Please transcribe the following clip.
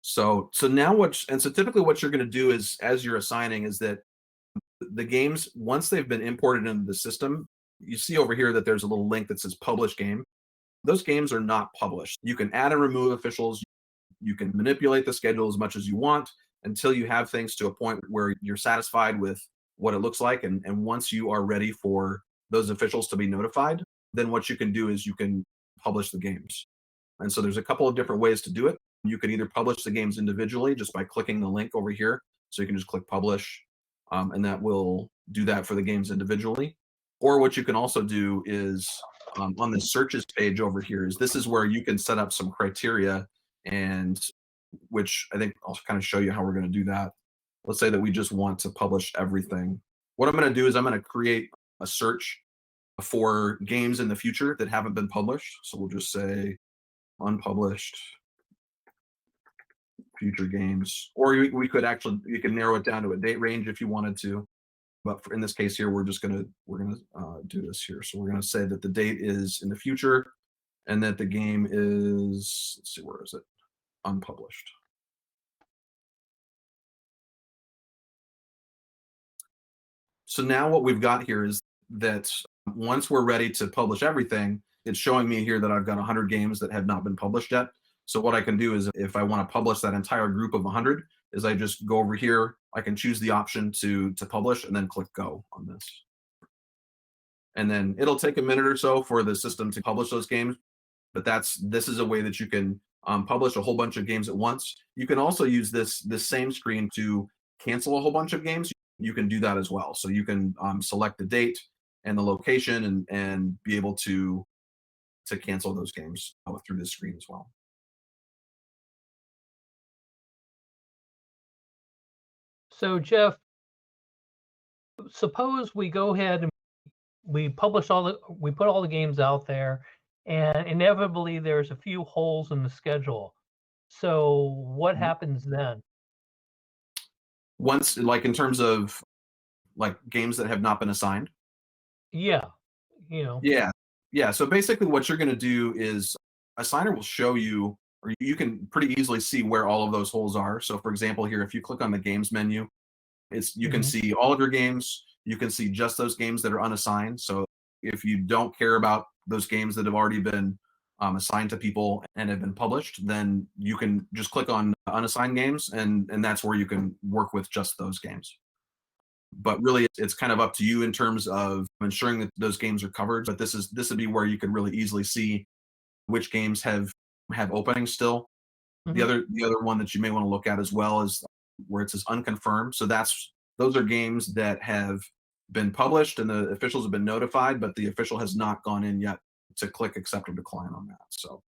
So now so typically what you're going to do is, as you're assigning, is that the games, once they've been imported into the system, you see over here that there's a little link that says publish game. Those games are not published. You can add and remove officials. You can manipulate the schedule as much as you want until you have things to a point where you're satisfied with what it looks like. And once you are ready for those officials to be notified, then what you can do is you can publish the games. And so there's a couple of different ways to do it. You can either publish the games individually just by clicking the link over here. So you can just click publish, and that will do that for the games individually. Or what you can also do is on the searches page over here, is this is where you can set up some criteria, and which I think I'll kind of show you how we're going to do that. Let's say that we just want to publish everything. What I'm going to do is I'm going to create a search for games in the future that haven't been published. So we'll just say unpublished future games, or we could actually, you can narrow it down to a date range if you wanted to. But in this case here, we're gonna do this here. So we're gonna say that the date is in the future, and that the game is, let's see, where is it? Unpublished. So now what we've got here is that once we're ready to publish everything, it's showing me here that I've got 100 games that have not been published yet. So what I can do is, if I want to publish that entire group of 100, is I just go over here, I can choose the option to publish, and then click go on this. And then it'll take a minute or so for the system to publish those games, but this is a way that you can publish a whole bunch of games at once. You can also use this same screen to cancel a whole bunch of games. You can do that as well. So you can select the date and the location, and be able to cancel those games through this screen as well. So Jeff, suppose we go ahead and we put all the games out there, and inevitably there's a few holes in the schedule. So what Mhm. happens then? Once, like in terms of like games that have not been assigned. Yeah, you know. Yeah. Yeah. So basically what you're going to do is Assigner will show you, or you can pretty easily see where all of those holes are. So for example, here, if you click on the games menu, you can Mhm. see all of your games. You can see just those games that are unassigned. So if you don't care about those games that have already been assigned to people and have been published, then you can just click on unassigned games, and that's where you can work with just those games. But really, it's kind of up to you in terms of ensuring that those games are covered. But this would be where you can really easily see which games have openings still. The Mhm. other one that you may want to look at as well is where it says unconfirmed. So those are games that have been published and the officials have been notified, but the official has not gone in yet to click accept or decline on that. So